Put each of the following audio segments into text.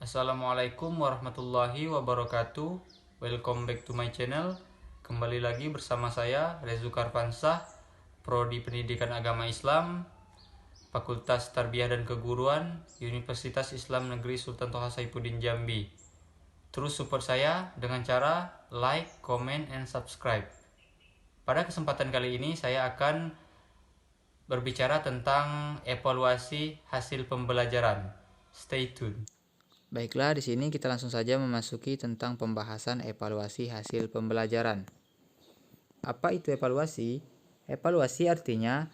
Assalamualaikum warahmatullahi wabarakatuh. Welcome back to my channel. Kembali lagi bersama saya Rezukar Fansah, Prodi Pendidikan Agama Islam, Fakultas Tarbiyah dan Keguruan, Universitas Islam Negeri Sultan Toha Saifuddin Jambi. Terus support saya dengan cara like, comment, and subscribe. Pada kesempatan kali ini saya akan berbicara tentang evaluasi hasil pembelajaran. Stay tuned. Baiklah, di sini kita langsung saja memasuki tentang pembahasan evaluasi hasil pembelajaran. Apa itu evaluasi? Evaluasi artinya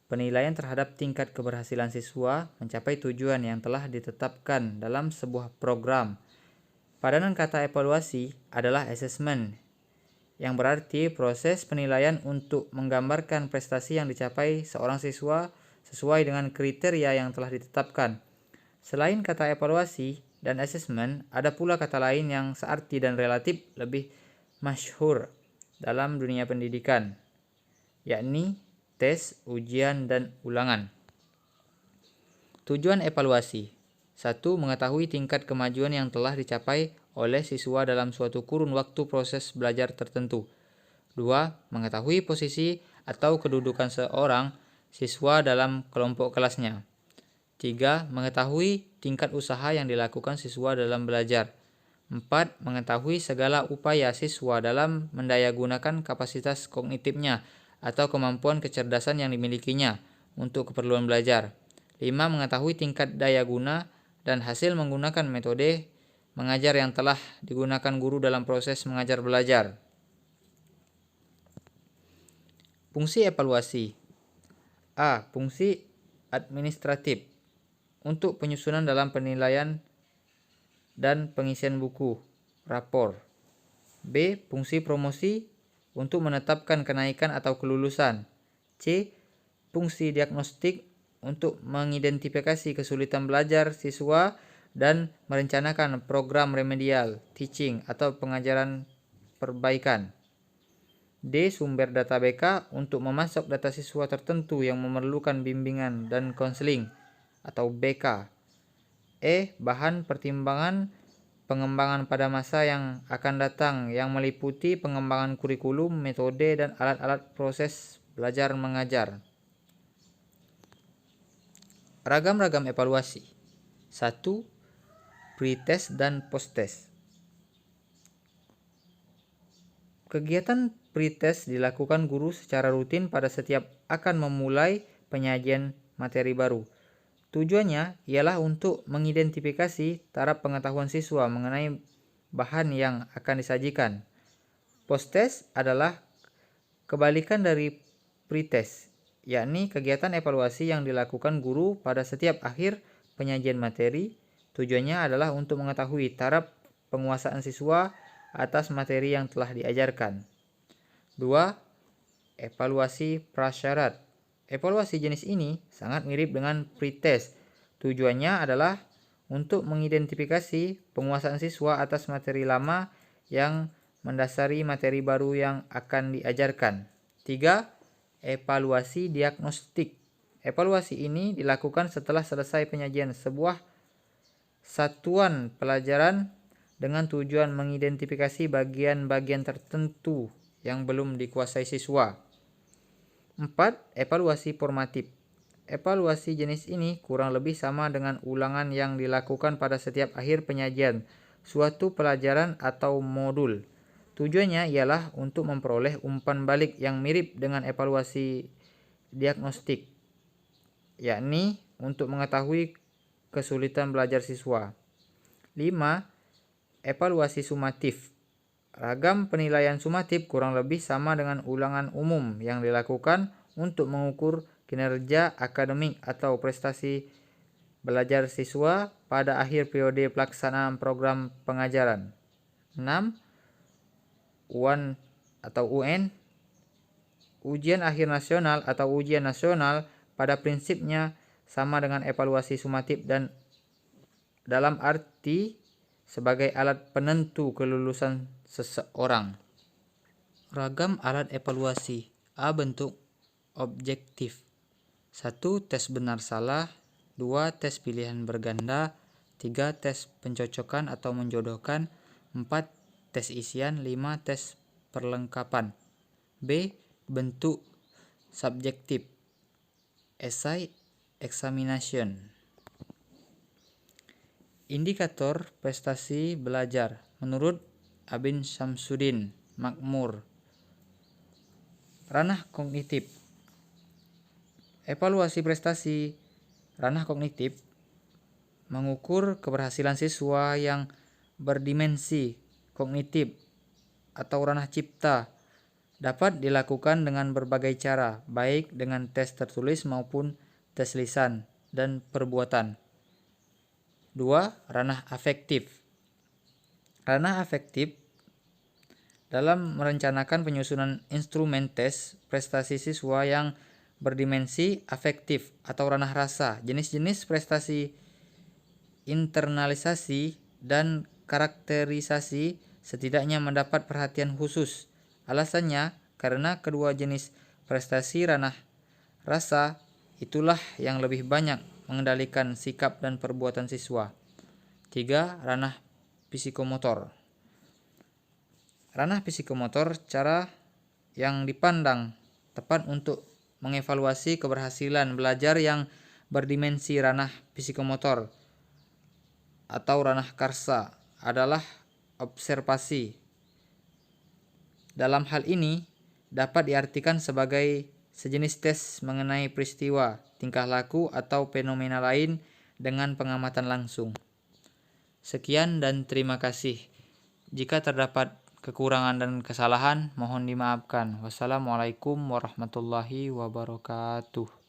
penilaian terhadap tingkat keberhasilan siswa mencapai tujuan yang telah ditetapkan dalam sebuah program. Padanan kata evaluasi adalah assessment, yang berarti proses penilaian untuk menggambarkan prestasi yang dicapai seorang siswa sesuai dengan kriteria yang telah ditetapkan. Selain kata evaluasi dan assessment, ada pula kata lain yang searti dan relatif lebih masyhur dalam dunia pendidikan, yakni tes, ujian, dan ulangan. Tujuan evaluasi: 1. Mengetahui tingkat kemajuan yang telah dicapai oleh siswa dalam suatu kurun waktu proses belajar tertentu. 2. Mengetahui posisi atau kedudukan seorang siswa dalam kelompok kelasnya. 3. Mengetahui tingkat usaha yang dilakukan siswa dalam belajar. 4. Mengetahui segala upaya siswa dalam mendayagunakan kapasitas kognitifnya atau kemampuan kecerdasan yang dimilikinya untuk keperluan belajar. 5. Mengetahui tingkat daya guna dan hasil menggunakan metode mengajar yang telah digunakan guru dalam proses mengajar belajar. Fungsi evaluasi. A. Fungsi administratif, untuk penyusunan dalam penilaian dan pengisian buku, rapor. B. Fungsi promosi, untuk menetapkan kenaikan atau kelulusan. C. Fungsi diagnostik, untuk mengidentifikasi kesulitan belajar siswa dan merencanakan program remedial, teaching, atau pengajaran perbaikan. D. Sumber data BK, untuk memasok data siswa tertentu yang memerlukan bimbingan dan konseling atau BK. E. Bahan pertimbangan pengembangan pada masa yang akan datang yang meliputi pengembangan kurikulum, metode, dan alat-alat proses belajar mengajar. Ragam-ragam evaluasi. 1. Pre-test dan post-test. Kegiatan pre-test dilakukan guru secara rutin pada setiap akan memulai penyajian materi baru. Tujuannya ialah untuk mengidentifikasi taraf pengetahuan siswa mengenai bahan yang akan disajikan. Post-test adalah kebalikan dari pre-test, yakni kegiatan evaluasi yang dilakukan guru pada setiap akhir penyajian materi. Tujuannya adalah untuk mengetahui taraf penguasaan siswa atas materi yang telah diajarkan. 2. Evaluasi prasyarat. Evaluasi jenis ini sangat mirip dengan pre-test. Tujuannya adalah untuk mengidentifikasi penguasaan siswa atas materi lama yang mendasari materi baru yang akan diajarkan. 3. Evaluasi diagnostik. Evaluasi ini dilakukan setelah selesai penyajian sebuah satuan pelajaran dengan tujuan mengidentifikasi bagian-bagian tertentu yang belum dikuasai siswa. 4. Evaluasi formatif. Evaluasi jenis ini kurang lebih sama dengan ulangan yang dilakukan pada setiap akhir penyajian suatu pelajaran atau modul. Tujuannya ialah untuk memperoleh umpan balik yang mirip dengan evaluasi diagnostik, yakni untuk mengetahui kesulitan belajar siswa. 5. Evaluasi sumatif. Ragam penilaian sumatif kurang lebih sama dengan ulangan umum yang dilakukan untuk mengukur kinerja akademik atau prestasi belajar siswa pada akhir periode pelaksanaan program pengajaran. 6. UAN atau UN, ujian akhir nasional atau ujian nasional, pada prinsipnya sama dengan evaluasi sumatif dan dalam arti sebagai alat penentu kelulusan seseorang. Ragam alat evaluasi. A. Bentuk objektif. 1. Tes benar salah. 2. Tes pilihan berganda. 3. Tes pencocokan atau menjodohkan. 4. Tes isian. 5. Tes perlengkapan. B. Bentuk subjektif, essay examination. Indikator prestasi belajar menurut Abin Syamsuddin Makmur. Ranah kognitif. Evaluasi prestasi ranah kognitif mengukur keberhasilan siswa yang berdimensi kognitif atau ranah cipta. Dapat dilakukan dengan berbagai cara, baik dengan tes tertulis maupun tes lisan dan perbuatan. 2. Ranah afektif. Ranah afektif dalam merencanakan penyusunan instrumen tes prestasi siswa yang berdimensi afektif atau ranah rasa. Jenis-jenis prestasi internalisasi dan karakterisasi setidaknya mendapat perhatian khusus. Alasannya karena kedua jenis prestasi ranah rasa itulah yang lebih banyak mengendalikan sikap dan perbuatan siswa. 3. Ranah psikomotor. Ranah psikomotor cara yang dipandang tepat untuk mengevaluasi keberhasilan belajar yang berdimensi ranah psikomotor atau ranah karsa adalah observasi. Dalam hal ini dapat diartikan sebagai sejenis tes mengenai peristiwa, tingkah laku, atau fenomena lain dengan pengamatan langsung. Sekian dan terima kasih. Jika terdapat kekurangan dan kesalahan, mohon dimaafkan. Wassalamualaikum warahmatullahi wabarakatuh.